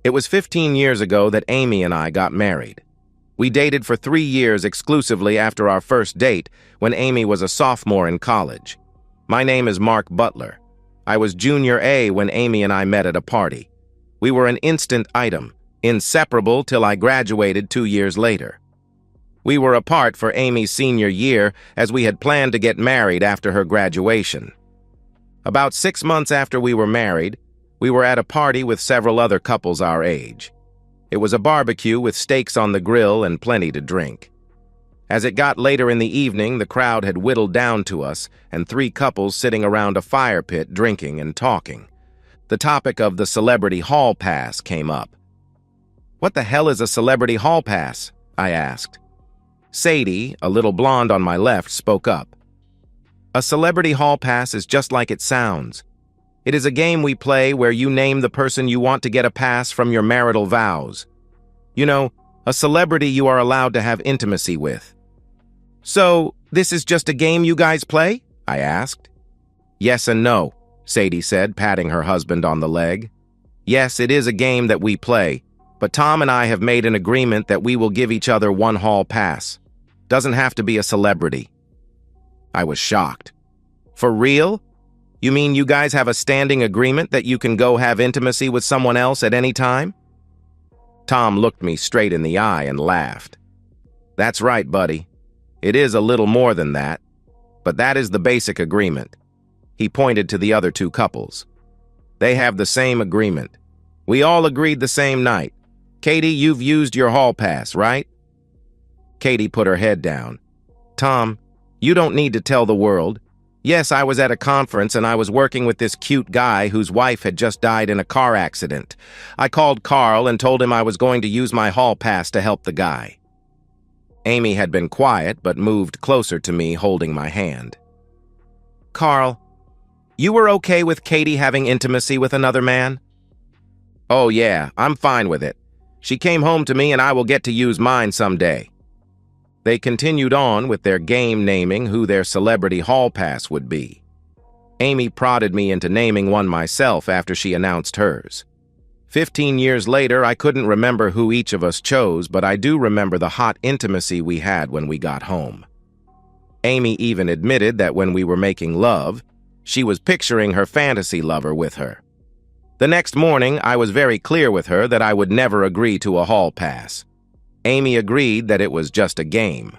It was 15 years ago that Amy and I got married. We dated for 3 years exclusively after our first date when Amy was a sophomore in college. My name is Mark Butler. I was junior A when Amy and I met at a party. We were an instant item, inseparable till I graduated 2 years later. We were apart for Amy's senior year as we had planned to get married after her graduation. About 6 months after we were married, we were at a party with several other couples our age. It was a barbecue with steaks on the grill and plenty to drink. As it got later in the evening, the crowd had whittled down to us and 3 couples sitting around a fire pit drinking and talking. The topic of the celebrity hall pass came up. "What the hell is a celebrity hall pass?" I asked. Sadie, a little blonde on my left, spoke up. "A celebrity hall pass is just like it sounds. It is a game we play where you name the person you want to get a pass from your marital vows. You know, a celebrity you are allowed to have intimacy with." "So, this is just a game you guys play?" I asked. "Yes and no," Sadie said, patting her husband on the leg. "Yes, it is a game that we play, but Tom and I have made an agreement that we will give each other one hall pass. Doesn't have to be a celebrity." I was shocked. "For real? You mean you guys have a standing agreement that you can go have intimacy with someone else at any time?" Tom looked me straight in the eye and laughed. "That's right, buddy. It is a little more than that, but that is the basic agreement." He pointed to the other 2 couples. "They have the same agreement. We all agreed the same night. Katie, you've used your hall pass, right?" Katie put her head down. "Tom, you don't need to tell the world. Yes, I was at a conference and I was working with this cute guy whose wife had just died in a car accident. I called Carl and told him I was going to use my hall pass to help the guy." Amy had been quiet but moved closer to me, holding my hand. "Carl, you were okay with Katie having intimacy with another man?" "Oh yeah, I'm fine with it. She came home to me and I will get to use mine someday." They continued on with their game naming who their celebrity hall pass would be. Amy prodded me into naming one myself after she announced hers. 15 years later, I couldn't remember who each of us chose, but I do remember the hot intimacy we had when we got home. Amy even admitted that when we were making love, she was picturing her fantasy lover with her. The next morning, I was very clear with her that I would never agree to a hall pass. Amy agreed that it was just a game.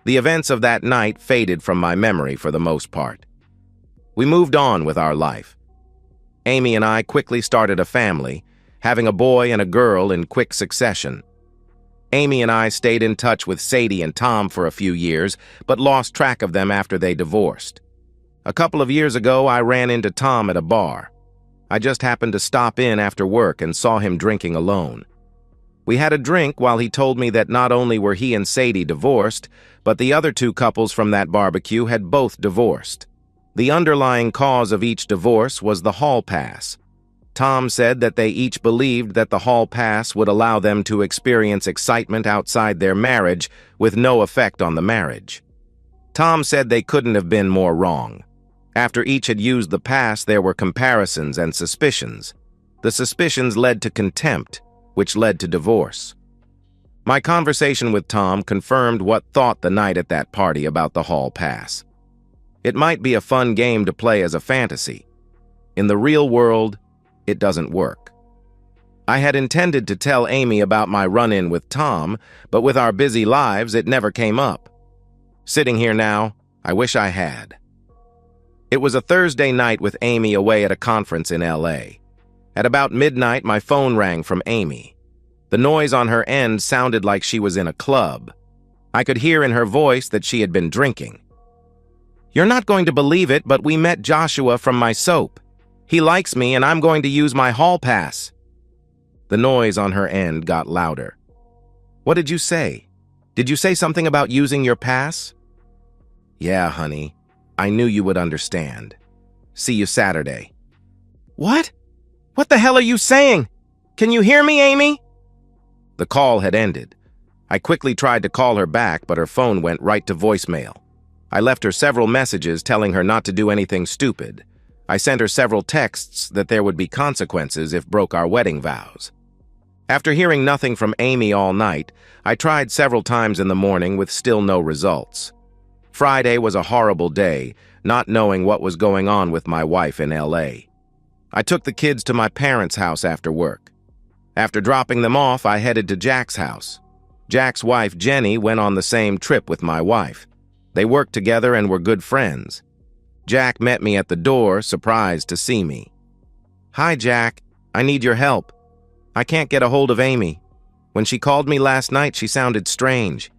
The events of that night faded from my memory for the most part. We moved on with our life. Amy and I quickly started a family, having a boy and a girl in quick succession. Amy and I stayed in touch with Sadie and Tom for a few years, but lost track of them after they divorced. A couple of years ago, I ran into Tom at a bar. I just happened to stop in after work and saw him drinking alone. We had a drink while he told me that not only were he and Sadie divorced, but the other 2 couples from that barbecue had both divorced. The underlying cause of each divorce was the hall pass. Tom said that they each believed that the hall pass would allow them to experience excitement outside their marriage with no effect on the marriage. Tom said they couldn't have been more wrong. After each had used the pass, there were comparisons and suspicions. The suspicions led to contempt, which led to divorce. My conversation with Tom confirmed what thought the night at that party about the hall pass. It might be a fun game to play as a fantasy. In the real world, it doesn't work. I had intended to tell Amy about my run-in with Tom, but with our busy lives, it never came up. Sitting here now, I wish I had. It was a Thursday night with Amy away at a conference in LA. At about midnight, my phone rang from Amy. The noise on her end sounded like she was in a club. I could hear in her voice that she had been drinking. "You're not going to believe it, but we met Joshua from my soap. He likes me and I'm going to use my hall pass." The noise on her end got louder. "What did you say? Did you say something about using your pass?" "Yeah, honey. I knew you would understand. See you Saturday." "What? What the hell are you saying? Can you hear me, Amy?" The call had ended. I quickly tried to call her back, but her phone went right to voicemail. I left her several messages telling her not to do anything stupid. I sent her several texts that there would be consequences if broke our wedding vows. After hearing nothing from Amy all night, I tried several times in the morning with still no results. Friday was a horrible day, not knowing what was going on with my wife in LA. I took the kids to my parents' house after work. After dropping them off, I headed to Jack's house. Jack's wife, Jenny, went on the same trip with my wife. They worked together and were good friends. Jack met me at the door, surprised to see me. "Hi, Jack. I need your help. I can't get a hold of Amy. When she called me last night, she sounded strange.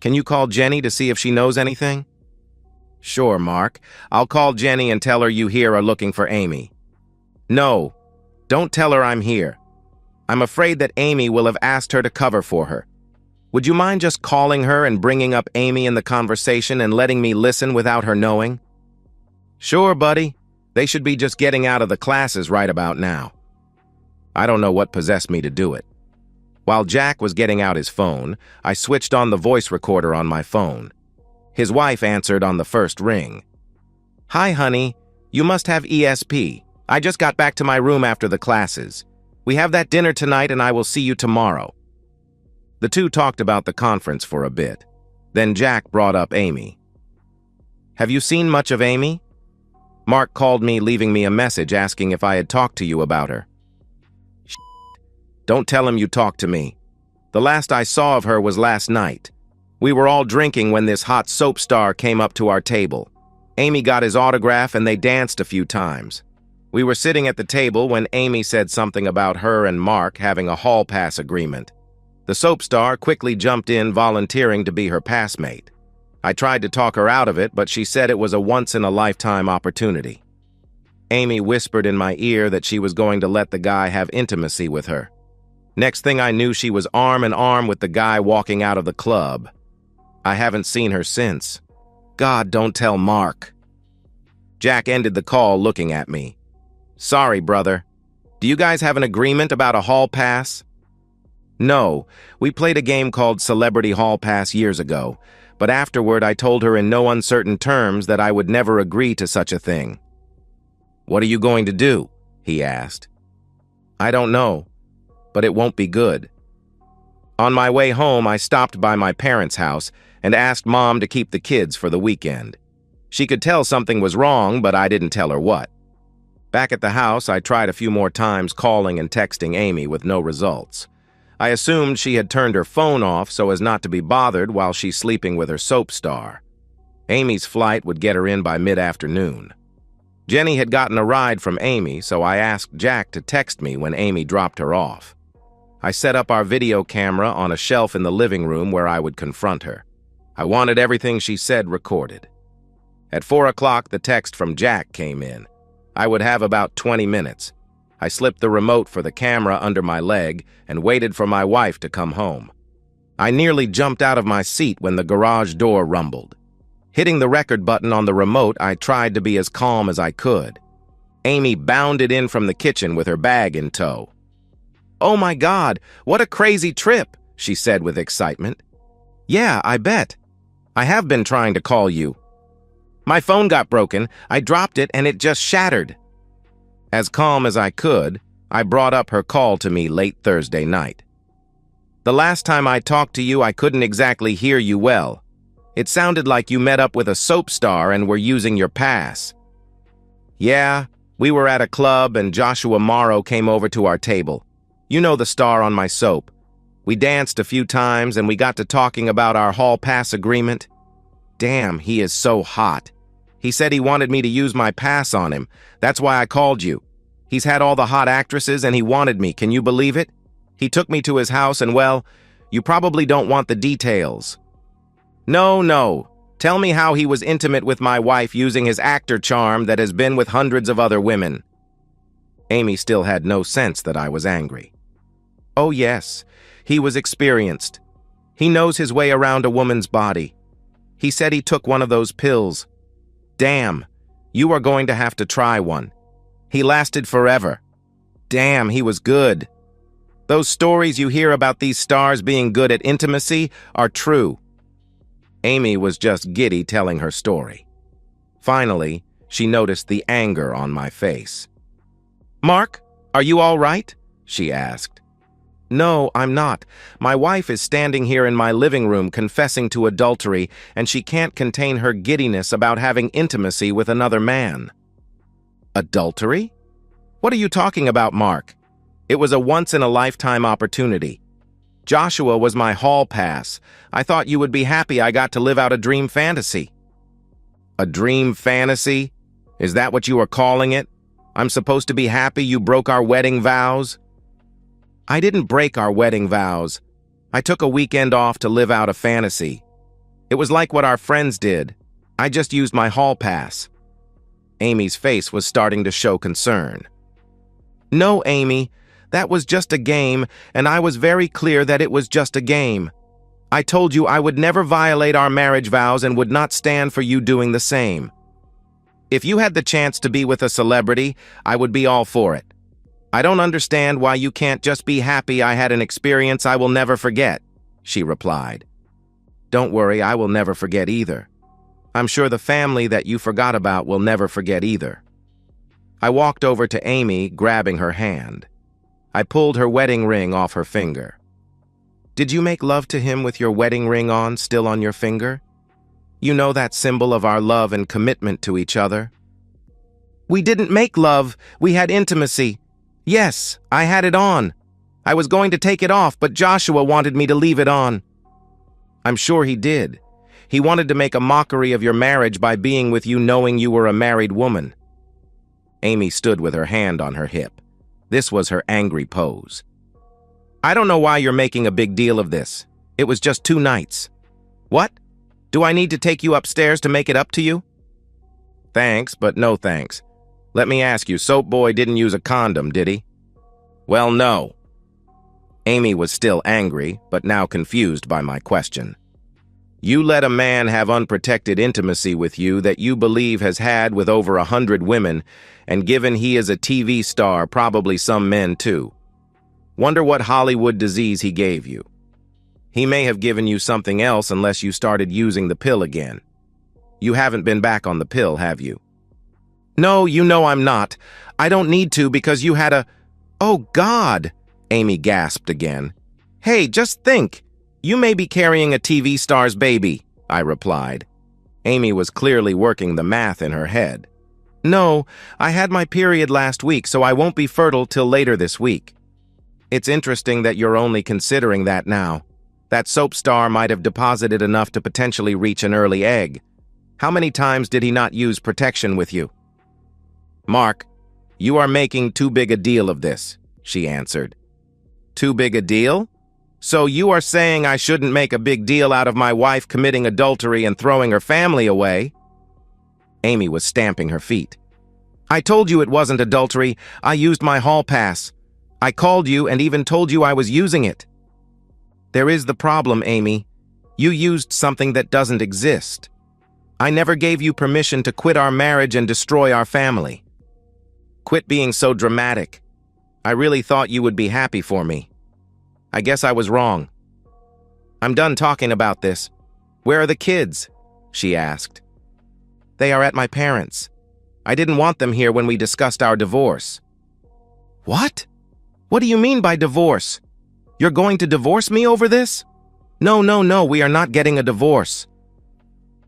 Can you call Jenny to see if she knows anything?" "Sure, Mark. I'll call Jenny and tell her you here are looking for Amy." "No, don't tell her I'm here. I'm afraid that Amy will have asked her to cover for her. Would you mind just calling her and bringing up Amy in the conversation and letting me listen without her knowing?" "Sure, buddy. They should be just getting out of the classes right about now." I don't know what possessed me to do it. While Jack was getting out his phone, I switched on the voice recorder on my phone. His wife answered on the first ring. "Hi, honey. You must have ESP. I just got back to my room after the classes. We have that dinner tonight and I will see you tomorrow." The two talked about the conference for a bit. Then Jack brought up Amy. "Have you seen much of Amy? Mark called me, leaving me a message asking if I had talked to you about her." "Don't tell him you talked to me. The last I saw of her was last night. We were all drinking when this hot soap star came up to our table. Amy got his autograph and they danced a few times. We were sitting at the table when Amy said something about her and Mark having a hall pass agreement. The soap star quickly jumped in, volunteering to be her passmate. I tried to talk her out of it, but she said it was a once-in-a-lifetime opportunity. Amy whispered in my ear that she was going to let the guy have intimacy with her. Next thing I knew, she was arm in arm with the guy walking out of the club. I haven't seen her since. God, don't tell Mark." Jack ended the call looking at me. "Sorry, brother. Do you guys have an agreement about a hall pass?" "No, we played a game called Celebrity Hall Pass years ago, but afterward I told her in no uncertain terms that I would never agree to such a thing." "What are you going to do?" he asked. "I don't know, but it won't be good." On my way home, I stopped by my parents' house and asked Mom to keep the kids for the weekend. She could tell something was wrong, but I didn't tell her what. Back at the house, I tried a few more times calling and texting Amy with no results. I assumed she had turned her phone off so as not to be bothered while she's sleeping with her soap star. Amy's flight would get her in by mid-afternoon. Jenny had gotten a ride from Amy, so I asked Jack to text me when Amy dropped her off. I set up our video camera on a shelf in the living room where I would confront her. I wanted everything she said recorded. At 4 o'clock, the text from Jack came in. I would have about 20 minutes. I slipped the remote for the camera under my leg and waited for my wife to come home. I nearly jumped out of my seat when the garage door rumbled. Hitting the record button on the remote, I tried to be as calm as I could. Amy bounded in from the kitchen with her bag in tow. "Oh my God, what a crazy trip," she said with excitement. "Yeah, I bet. I have been trying to call you. My phone got broken, I dropped it, and it just shattered." As calm as I could, I brought up her call to me late Thursday night. "The last time I talked to you, I couldn't exactly hear you well. It sounded like you met up with a soap star and were using your pass." "Yeah, we were at a club and Joshua Morrow came over to our table. You know the star on my soap. We danced a few times and we got to talking about our hall pass agreement. Damn, he is so hot. He said he wanted me to use my pass on him. That's why I called you. He's had all the hot actresses and he wanted me. Can you believe it? He took me to his house and, well, you probably don't want the details." No. Tell me how he was intimate with my wife using his actor charm that has been with hundreds of other women." Amy still had no sense that I was angry. "Oh yes, he was experienced. He knows his way around a woman's body. He said he took one of those pills. Damn, you are going to have to try one. He lasted forever. Damn, he was good. Those stories you hear about these stars being good at intimacy are true." Amy was just giddy telling her story. Finally, she noticed the anger on my face. "Mark, are you all right?" she asked. No, I'm not. My wife is standing here in my living room confessing to adultery, and she can't contain her giddiness about having intimacy with another man. Adultery? What are you talking about, Mark? It was a once-in-a-lifetime opportunity. Joshua was my hall pass. I thought you would be happy I got to live out a dream fantasy. A dream fantasy? Is that what you are calling it? I'm supposed to be happy you broke our wedding vows? I didn't break our wedding vows. I took a weekend off to live out a fantasy. It was like what our friends did. I just used my hall pass. Amy's face was starting to show concern. No, Amy, that was just a game, and I was very clear that it was just a game. I told you I would never violate our marriage vows and would not stand for you doing the same. If you had the chance to be with a celebrity, I would be all for it. I don't understand why you can't just be happy I had an experience I will never forget, she replied. Don't worry, I will never forget either. I'm sure the family that you forgot about will never forget either. I walked over to Amy, grabbing her hand. I pulled her wedding ring off her finger. Did you make love to him with your wedding ring on, still on your finger? You know that symbol of our love and commitment to each other? We didn't make love, we had intimacy. Yes, I had it on. I was going to take it off, but Joshua wanted me to leave it on. I'm sure he did. He wanted to make a mockery of your marriage by being with you knowing you were a married woman. Amy stood with her hand on her hip. This was her angry pose. I don't know why you're making a big deal of this. It was just 2 nights. What? Do I need to take you upstairs to make it up to you? Thanks, but no thanks. Let me ask you, Soap Boy didn't use a condom, did he? Well, no. Amy was still angry, but now confused by my question. You let a man have unprotected intimacy with you that you believe has had with over 100 women, and given he is a TV star, probably some men too. Wonder what Hollywood disease he gave you. He may have given you something else unless you started using the pill again. You haven't been back on the pill, have you? No, you know I'm not. I don't need to because you had a... Oh, God! Amy gasped again. Hey, just think. You may be carrying a TV star's baby, I replied. Amy was clearly working the math in her head. No, I had my period last week, so I won't be fertile till later this week. It's interesting that you're only considering that now. That soap star might have deposited enough to potentially reach an early egg. How many times did he not use protection with you? Mark, you are making too big a deal of this, she answered. Too big a deal? So you are saying I shouldn't make a big deal out of my wife committing adultery and throwing her family away? Amy was stamping her feet. I told you it wasn't adultery. I used my hall pass. I called you and even told you I was using it. There is the problem, Amy. You used something that doesn't exist. I never gave you permission to quit our marriage and destroy our family. Quit being so dramatic. I really thought you would be happy for me. I guess I was wrong. I'm done talking about this. Where are the kids? She asked. They are at my parents'. I didn't want them here when we discussed our divorce. What? What do you mean by divorce? You're going to divorce me over this? No, we are not getting a divorce.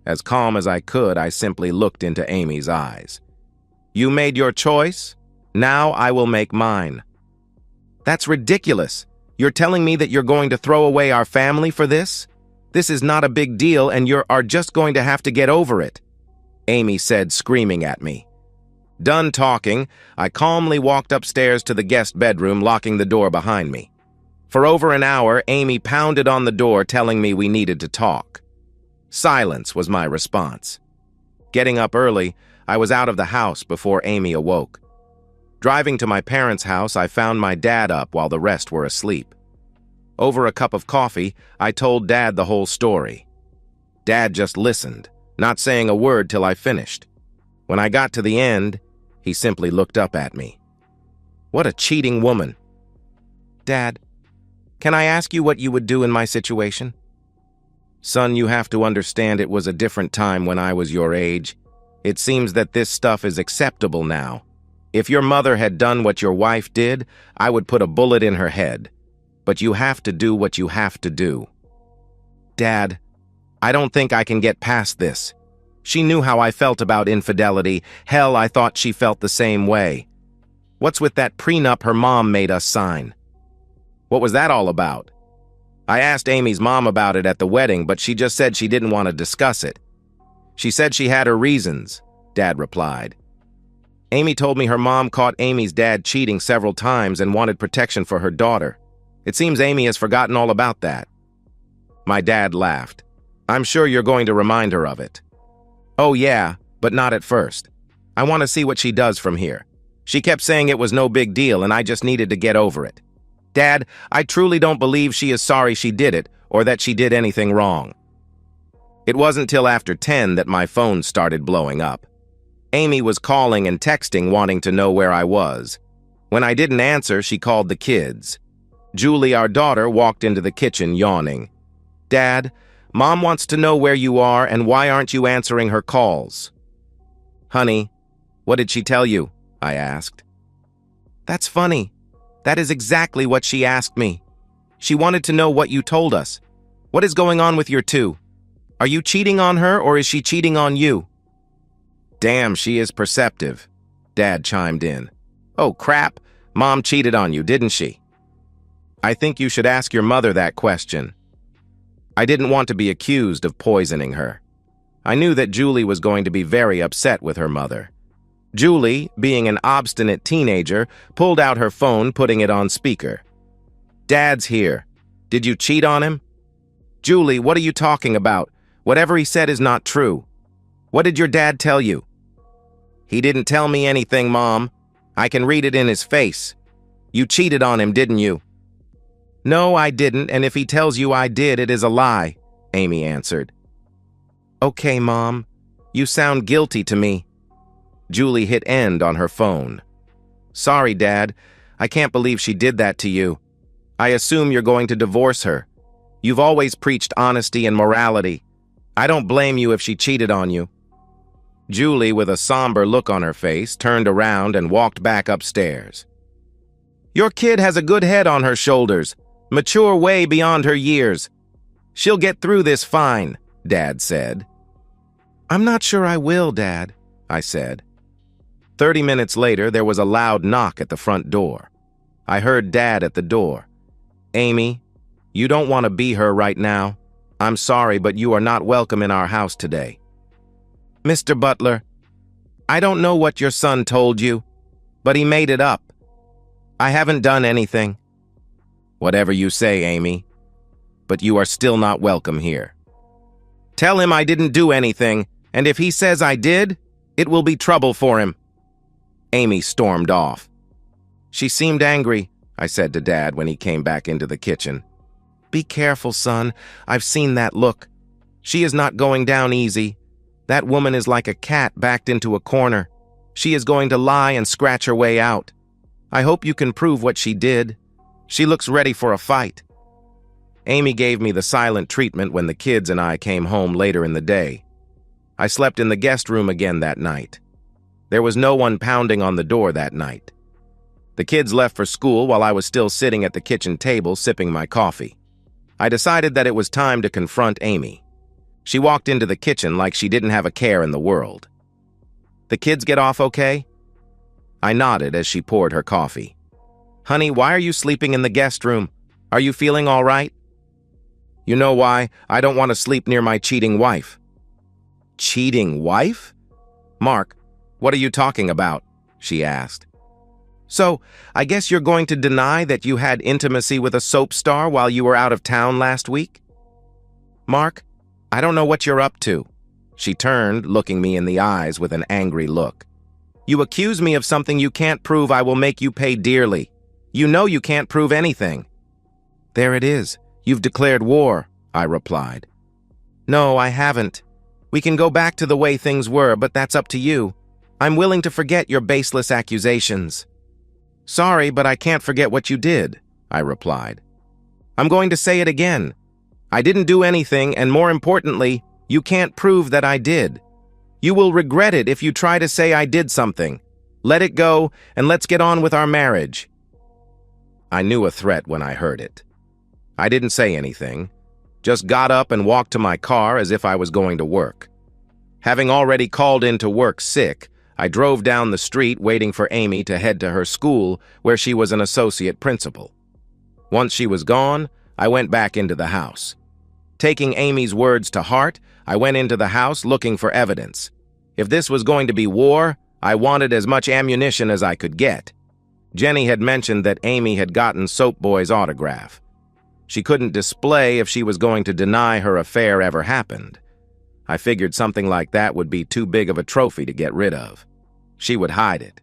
As calm as I could, I simply looked into Amy's eyes. You made your choice. Now I will make mine. That's ridiculous. You're telling me that you're going to throw away our family for this? This is not a big deal and you are just going to have to get over it, Amy said, screaming at me. Done talking, I calmly walked upstairs to the guest bedroom, locking the door behind me. For over an hour, Amy pounded on the door telling me we needed to talk. Silence was my response. Getting up early, I was out of the house before Amy awoke. Driving to my parents' house, I found my dad up while the rest were asleep. Over a cup of coffee, I told Dad the whole story. Dad just listened, not saying a word till I finished. When I got to the end, he simply looked up at me. What a cheating woman. Dad, can I ask you what you would do in my situation? Son, you have to understand it was a different time when I was your age. It seems that this stuff is acceptable now. If your mother had done what your wife did, I would put a bullet in her head. but you have to do what you have to do. Dad, I don't think I can get past this. She knew how I felt about infidelity. Hell, I thought she felt the same way. What's with that prenup her mom made us sign? What was that all about? I asked Amy's mom about it at the wedding, but she just said she didn't want to discuss it. She said she had her reasons, Dad replied. Amy told me her mom caught Amy's dad cheating several times and wanted protection for her daughter. It seems Amy has forgotten all about that. My dad laughed. I'm sure you're going to remind her of it. Oh yeah, but not at first. I want to see what she does from here. She kept saying it was no big deal and I just needed to get over it. Dad, I truly don't believe she is sorry she did it or that she did anything wrong. It wasn't till after 10 that my phone started blowing up. Amy was calling and texting wanting to know where I was. When I didn't answer, she called the kids. Julie, our daughter, walked into the kitchen yawning. Dad, Mom wants to know where you are and why aren't you answering her calls? Honey, what did she tell you? I asked. That's funny. That is exactly what she asked me. She wanted to know what you told us. What is going on with your two? Are you cheating on her or is she cheating on you? Damn, she is perceptive, Dad chimed in. Oh crap, Mom cheated on you, didn't she? I think you should ask your mother that question. I didn't want to be accused of poisoning her. I knew that Julie was going to be very upset with her mother. Julie, being an obstinate teenager, pulled out her phone, putting it on speaker. Dad's here. Did you cheat on him? Julie, what are you talking about? Whatever he said is not true. What did your dad tell you? He didn't tell me anything, Mom. I can read it in his face. You cheated on him, didn't you? No, I didn't, and if he tells you I did, it is a lie, Amy answered. Okay, Mom. You sound guilty to me. Julie hit end on her phone. Sorry, Dad. I can't believe she did that to you. I assume you're going to divorce her. You've always preached honesty and morality. I don't blame you if she cheated on you. Julie, with a somber look on her face, turned around and walked back upstairs. Your kid has a good head on her shoulders, mature way beyond her years. She'll get through this fine, Dad said. I'm not sure I will, Dad, I said. 30 minutes later, there was a loud knock at the front door. I heard Dad at the door. Amy, you don't want to be her right now. I'm sorry, but you are not welcome in our house today. Mr. Butler, I don't know what your son told you, but he made it up. I haven't done anything. Whatever you say, Amy, but you are still not welcome here. Tell him I didn't do anything, and if he says I did, it will be trouble for him. Amy stormed off. She seemed angry, I said to Dad when he came back into the kitchen. Be careful, son. I've seen that look. She is not going down easy. That woman is like a cat backed into a corner. She is going to lie and scratch her way out. I hope you can prove what she did. She looks ready for a fight. Amy gave me the silent treatment when the kids and I came home later in the day. I slept in the guest room again that night. There was no one pounding on the door that night. The kids left for school while I was still sitting at the kitchen table sipping my coffee. I decided that it was time to confront Amy. She walked into the kitchen like she didn't have a care in the world. The kids get off okay? I nodded as she poured her coffee. Honey, why are you sleeping in the guest room? Are you feeling all right? You know why? I don't want to sleep near my cheating wife. Cheating wife? Mark, what are you talking about? She asked. So, I guess you're going to deny that you had intimacy with a soap star while you were out of town last week? Mark, I don't know what you're up to. She turned, looking me in the eyes with an angry look. You accuse me of something you can't prove. I will make you pay dearly. You know you can't prove anything. There it is. You've declared war, I replied. No, I haven't. We can go back to the way things were, but that's up to you. I'm willing to forget your baseless accusations. Sorry, but I can't forget what you did, I replied. I'm going to say it again. I didn't do anything, and more importantly, you can't prove that I did. You will regret it if you try to say I did something. Let it go, and let's get on with our marriage. I knew a threat when I heard it. I didn't say anything, just got up and walked to my car as if I was going to work. Having already called in to work sick, I drove down the street waiting for Amy to head to her school where she was an associate principal. Once she was gone, I went back into the house. Taking Amy's words to heart, I went into the house looking for evidence. If this was going to be war, I wanted as much ammunition as I could get. Jenny had mentioned that Amy had gotten Soap Boy's autograph. She couldn't display if she was going to deny her affair ever happened. I figured something like that would be too big of a trophy to get rid of. She would hide it.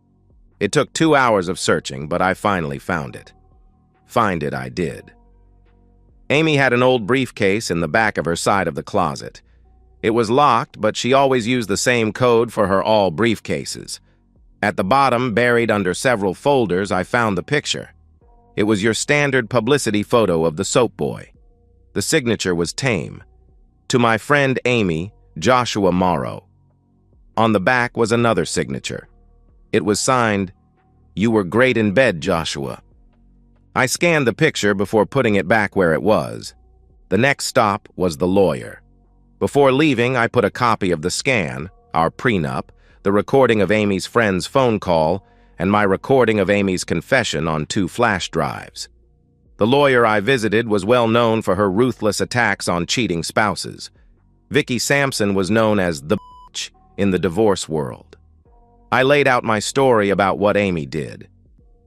It took 2 hours of searching, but I finally found it. Find it I did. Amy had an old briefcase in the back of her side of the closet. It was locked, but she always used the same code for her all briefcases. At the bottom, buried under several folders, I found the picture. It was your standard publicity photo of the Soap Boy. The signature was tame. To my friend Amy, Joshua Morrow. On the back was another signature. It was signed, "You were great in bed, Joshua." I scanned the picture before putting it back where it was. The next stop was the lawyer. Before leaving, I put a copy of the scan, our prenup, the recording of Amy's friend's phone call, and my recording of Amy's confession on 2 flash drives. The lawyer I visited was well known for her ruthless attacks on cheating spouses. Vicky Sampson was known as the bitch in the divorce world. I laid out my story about what Amy did.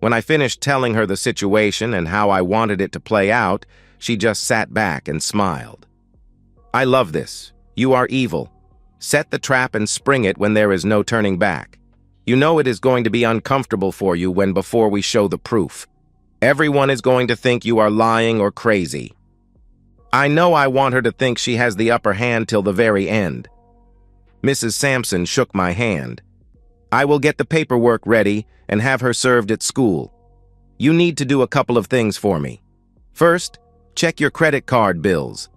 When I finished telling her the situation and how I wanted it to play out, she just sat back and smiled. "I love this. You are evil. Set the trap and spring it when there is no turning back. You know it is going to be uncomfortable for you when before we show the proof. Everyone is going to think you are lying or crazy. I know I want her to think she has the upper hand till the very end." Mrs. Sampson shook my hand. "I will get the paperwork ready and have her served at school. You need to do a couple of things for me. First, check your credit card bills.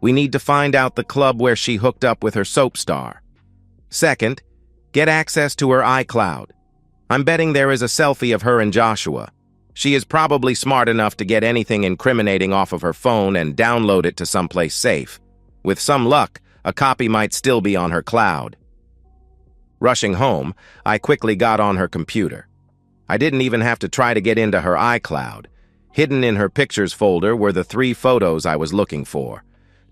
We need to find out the club where she hooked up with her soap star. Second, get access to her iCloud. I'm betting there is a selfie of her and Joshua. She is probably smart enough to get anything incriminating off of her phone and download it to someplace safe. With some luck, a copy might still be on her cloud." Rushing home, I quickly got on her computer. I didn't even have to try to get into her iCloud. Hidden in her pictures folder were the 3 photos I was looking for.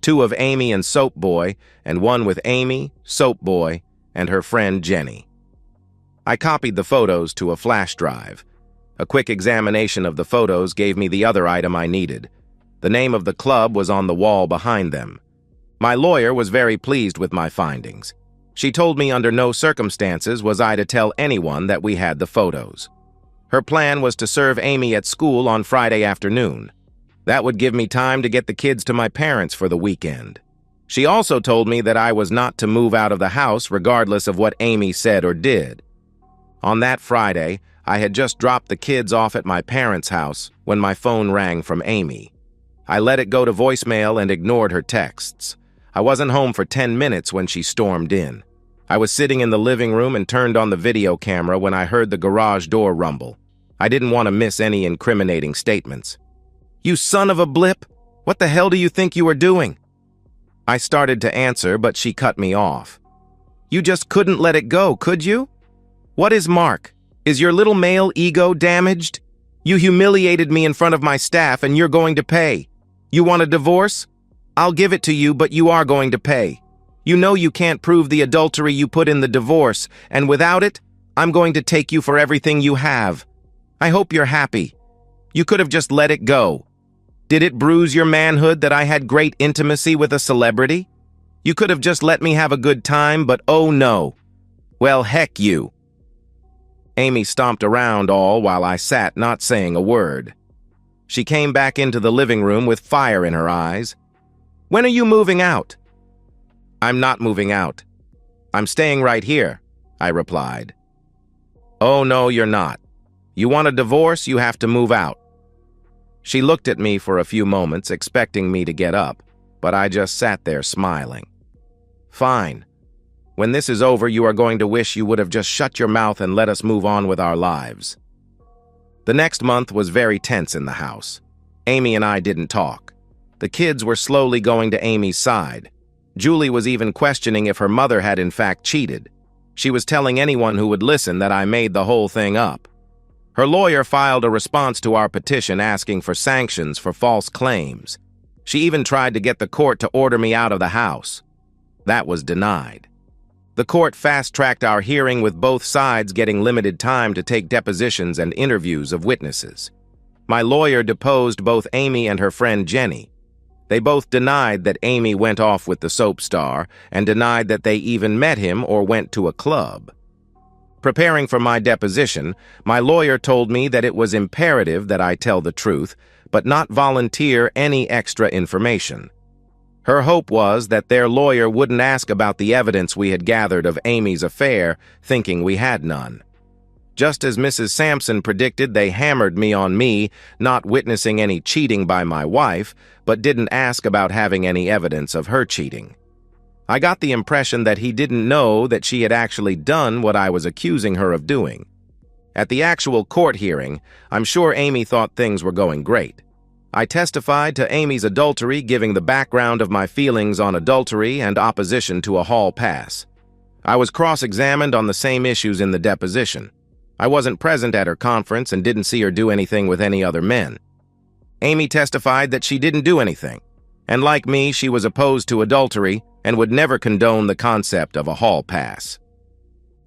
2 of Amy and Soap Boy, and 1 with Amy, Soap Boy, and her friend Jenny. I copied the photos to a flash drive. A quick examination of the photos gave me the other item I needed. The name of the club was on the wall behind them. My lawyer was very pleased with my findings. She told me under no circumstances was I to tell anyone that we had the photos. Her plan was to serve Amy at school on Friday afternoon. That would give me time to get the kids to my parents for the weekend. She also told me that I was not to move out of the house regardless of what Amy said or did. On that Friday, I had just dropped the kids off at my parents' house when my phone rang from Amy. I let it go to voicemail and ignored her texts. I wasn't home for 10 minutes when she stormed in. I was sitting in the living room and turned on the video camera when I heard the garage door rumble. I didn't want to miss any incriminating statements. "You son of a blip! What the hell do you think you are doing?" I started to answer, but she cut me off. "You just couldn't let it go, could you? What is Mark? Is your little male ego damaged? You humiliated me in front of my staff and you're going to pay. You want a divorce? I'll give it to you, but you are going to pay. You know you can't prove the adultery you put in the divorce, and without it, I'm going to take you for everything you have. I hope you're happy. You could have just let it go. Did it bruise your manhood that I had great intimacy with a celebrity? You could have just let me have a good time, but oh no. Well, heck you." Amy stomped around all while I sat not saying a word. She came back into the living room with fire in her eyes. "When are you moving out?" "I'm not moving out. I'm staying right here," I replied. "Oh no, you're not. You want a divorce, you have to move out." She looked at me for a few moments, expecting me to get up, but I just sat there smiling. "Fine. When this is over, you are going to wish you would have just shut your mouth and let us move on with our lives." The next month was very tense in the house. Amy and I didn't talk. The kids were slowly going to Amy's side. Julie was even questioning if her mother had in fact cheated. She was telling anyone who would listen that I made the whole thing up. Her lawyer filed a response to our petition asking for sanctions for false claims. She even tried to get the court to order me out of the house. That was denied. The court fast-tracked our hearing with both sides getting limited time to take depositions and interviews of witnesses. My lawyer deposed both Amy and her friend Jenny. They both denied that Amy went off with the soap star and denied that they even met him or went to a club. Preparing for my deposition, my lawyer told me that it was imperative that I tell the truth, but not volunteer any extra information. Her hope was that their lawyer wouldn't ask about the evidence we had gathered of Amy's affair, thinking we had none. Just as Mrs. Sampson predicted, they hammered me on me not witnessing any cheating by my wife, but didn't ask about having any evidence of her cheating. I got the impression that he didn't know that she had actually done what I was accusing her of doing. At the actual court hearing, I'm sure Amy thought things were going great. I testified to Amy's adultery, giving the background of my feelings on adultery and opposition to a hall pass. I was cross-examined on the same issues in the deposition. I wasn't present at her conference and didn't see her do anything with any other men. Amy testified that she didn't do anything, and like me, she was opposed to adultery and would never condone the concept of a hall pass.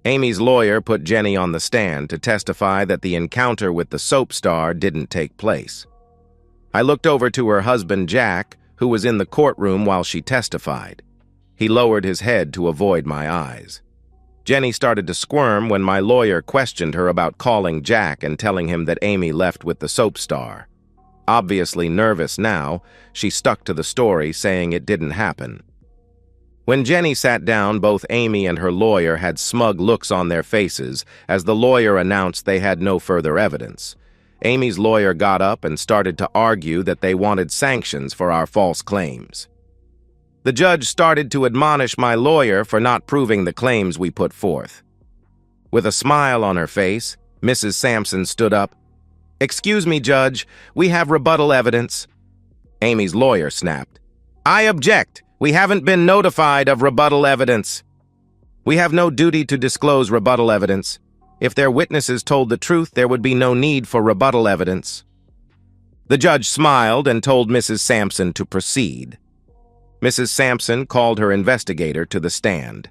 Amy's lawyer put Jenny on the stand to testify that the encounter with the soap star didn't take place. I looked over to her husband, Jack, who was in the courtroom while she testified. He lowered his head to avoid my eyes. Jenny started to squirm when my lawyer questioned her about calling Jack and telling him that Amy left with the soap star. Obviously nervous now, she stuck to the story, saying it didn't happen. When Jenny sat down, both Amy and her lawyer had smug looks on their faces as the lawyer announced they had no further evidence. Amy's lawyer got up and started to argue that they wanted sanctions for our false claims. The judge started to admonish my lawyer for not proving the claims we put forth. With a smile on her face, Mrs. Sampson stood up. "Excuse me, Judge, we have rebuttal evidence." Amy's lawyer snapped. "I object. We haven't been notified of rebuttal evidence." "We have no duty to disclose rebuttal evidence. If their witnesses told the truth, there would be no need for rebuttal evidence." The judge smiled and told Mrs. Sampson to proceed. Mrs. Sampson called her investigator to the stand.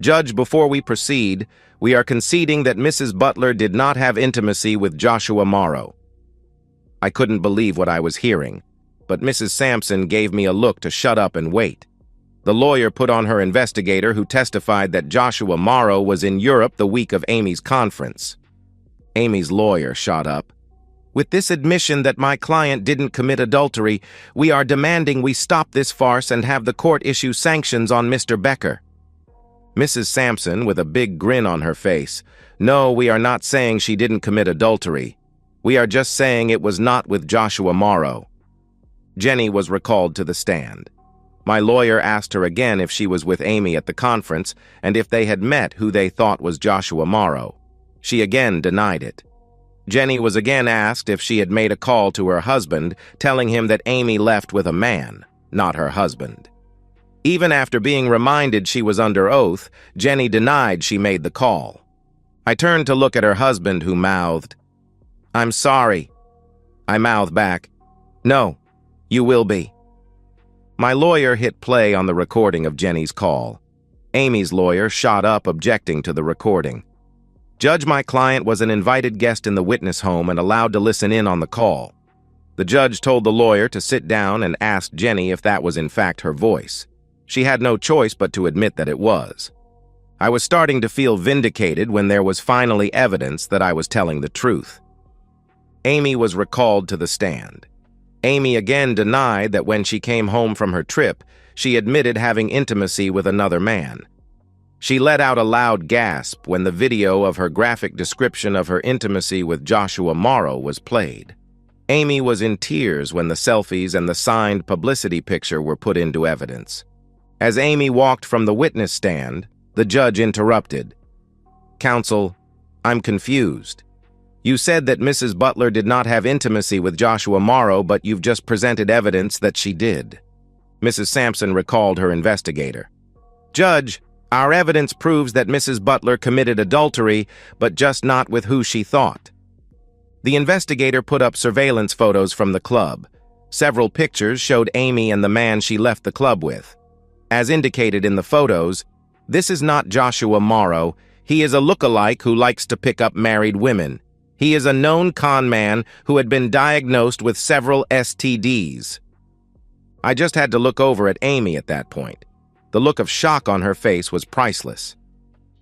"Judge, before we proceed, we are conceding that Mrs. Butler did not have intimacy with Joshua Morrow." I couldn't believe what I was hearing, but Mrs. Sampson gave me a look to shut up and wait. The lawyer put on her investigator, who testified that Joshua Morrow was in Europe the week of Amy's conference. Amy's lawyer shot up. "With this admission that my client didn't commit adultery, we are demanding we stop this farce and have the court issue sanctions on Mr. Becker." Mrs. Sampson, with a big grin on her face, "No, we are not saying she didn't commit adultery. We are just saying it was not with Joshua Morrow." Jenny was recalled to the stand. My lawyer asked her again if she was with Amy at the conference and if they had met who they thought was Joshua Morrow. She again denied it. Jenny was again asked if she had made a call to her husband, telling him that Amy left with a man, not her husband. Even after being reminded she was under oath, Jenny denied she made the call. I turned to look at her husband, who mouthed, "I'm sorry." I mouthed back, "No, you will be." My lawyer hit play on the recording of Jenny's call. Amy's lawyer shot up, objecting to the recording. "Judge, my client was an invited guest in the witness home and allowed to listen in on the call." The judge told the lawyer to sit down and asked Jenny if that was in fact her voice. She had no choice but to admit that it was. I was starting to feel vindicated when there was finally evidence that I was telling the truth. Amy was recalled to the stand. Amy again denied that when she came home from her trip, she admitted having intimacy with another man. She let out a loud gasp when the video of her graphic description of her intimacy with Joshua Morrow was played. Amy was in tears when the selfies and the signed publicity picture were put into evidence. As Amy walked from the witness stand, the judge interrupted. "Counsel, I'm confused. You said that Mrs. Butler did not have intimacy with Joshua Morrow, but you've just presented evidence that she did. Mrs. Sampson recalled her investigator. Judge, our evidence proves that Mrs. Butler committed adultery, but just not with who she thought. The investigator put up surveillance photos from the club. Several pictures showed Amy and the man she left the club with. As indicated in the photos, this is not Joshua Morrow. He is a look-alike who likes to pick up married women. He is a known con man who had been diagnosed with several STDs. I just had to look over at Amy at that point. The look of shock on her face was priceless.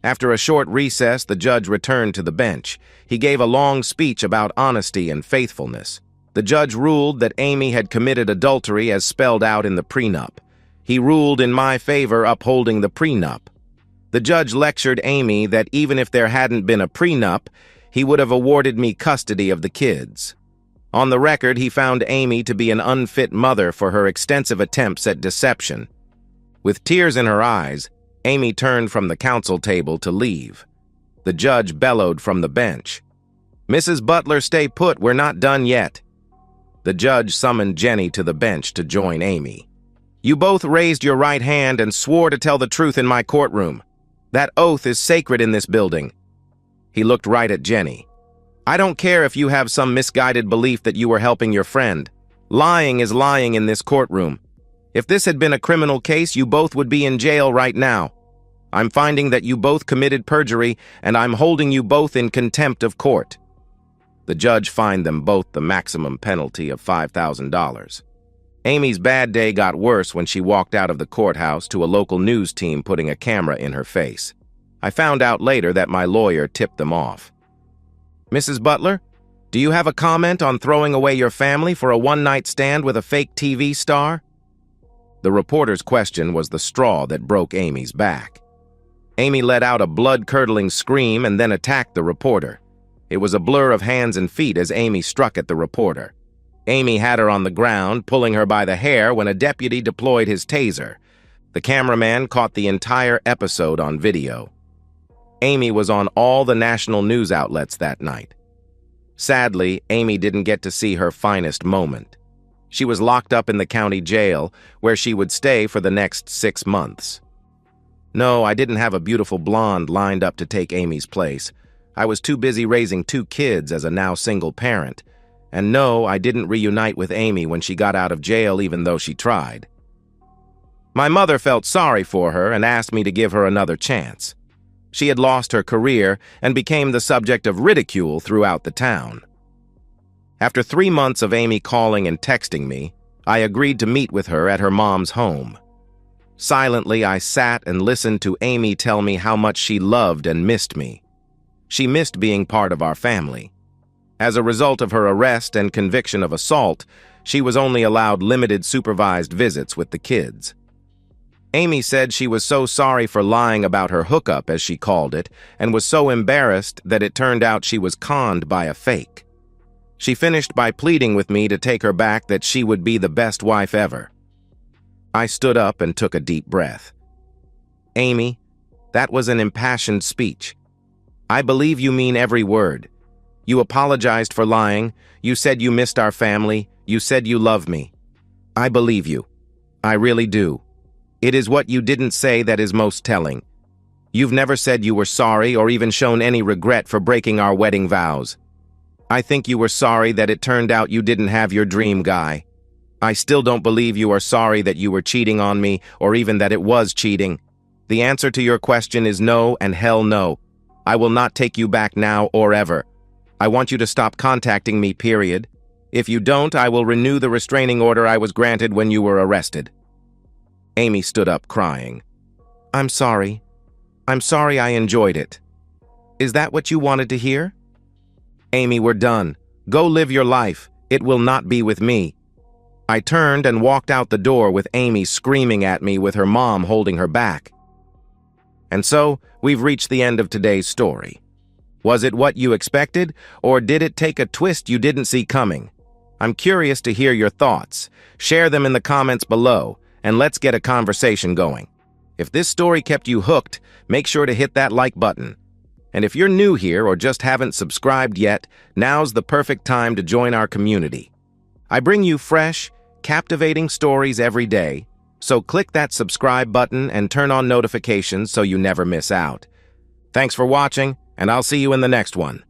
After a short recess, the judge returned to the bench. He gave a long speech about honesty and faithfulness. The judge ruled that Amy had committed adultery as spelled out in the prenup. He ruled in my favor, upholding the prenup. The judge lectured Amy that even if there hadn't been a prenup, he would have awarded me custody of the kids. On the record, he found Amy to be an unfit mother for her extensive attempts at deception. With tears in her eyes, Amy turned from the counsel table to leave. The judge bellowed from the bench, "Mrs. Butler, stay put, we're not done yet." The judge summoned Jenny to the bench to join Amy. "You both raised your right hand and swore to tell the truth in my courtroom. That oath is sacred in this building." He looked right at Jenny. "I don't care if you have some misguided belief that you were helping your friend. Lying is lying in this courtroom. If this had been a criminal case, you both would be in jail right now. I'm finding that you both committed perjury, and I'm holding you both in contempt of court." The judge fined them both the maximum penalty of $5,000. Amy's bad day got worse when she walked out of the courthouse to a local news team putting a camera in her face. I found out later that my lawyer tipped them off. "Mrs. Butler, do you have a comment on throwing away your family for a one-night stand with a fake TV star?" The reporter's question was the straw that broke Amy's back. Amy let out a blood-curdling scream and then attacked the reporter. It was a blur of hands and feet as Amy struck at the reporter. Amy had her on the ground, pulling her by the hair when a deputy deployed his taser. The cameraman caught the entire episode on video. Amy was on all the national news outlets that night. Sadly, Amy didn't get to see her finest moment. She was locked up in the county jail, where she would stay for the next 6 months. No, I didn't have a beautiful blonde lined up to take Amy's place. I was too busy raising 2 kids as a now single parent. And no, I didn't reunite with Amy when she got out of jail, even though she tried. My mother felt sorry for her and asked me to give her another chance. She had lost her career and became the subject of ridicule throughout the town. After 3 months of Amy calling and texting me, I agreed to meet with her at her mom's home. Silently, I sat and listened to Amy tell me how much she loved and missed me. She missed being part of our family. As a result of her arrest and conviction of assault, she was only allowed limited supervised visits with the kids. Amy said she was so sorry for lying about her hookup, as she called it, and was so embarrassed that it turned out she was conned by a fake. She finished by pleading with me to take her back, that she would be the best wife ever. I stood up and took a deep breath. "Amy, that was an impassioned speech. I believe you mean every word. You apologized for lying. You said you missed our family. You said you love me. I believe you. I really do. It is what you didn't say that is most telling. You've never said you were sorry or even shown any regret for breaking our wedding vows. I think you were sorry that it turned out you didn't have your dream guy. I still don't believe you are sorry that you were cheating on me or even that it was cheating. The answer to your question is no and hell no. I will not take you back now or ever. I want you to stop contacting me, period. If you don't, I will renew the restraining order I was granted when you were arrested." Amy stood up crying. I'm sorry. I'm sorry I enjoyed it. Is that what you wanted to hear?" "Amy, we're done. Go live your life. It will not be with me." I turned and walked out the door with Amy screaming at me with her mom holding her back. And so, we've reached the end of today's story. Was it what you expected, or did it take a twist you didn't see coming? I'm curious to hear your thoughts. Share them in the comments below, and let's get a conversation going. If this story kept you hooked, make sure to hit that like button. And if you're new here or just haven't subscribed yet, now's the perfect time to join our community. I bring you fresh, captivating stories every day, so click that subscribe button and turn on notifications so you never miss out. Thanks for watching, and I'll see you in the next one.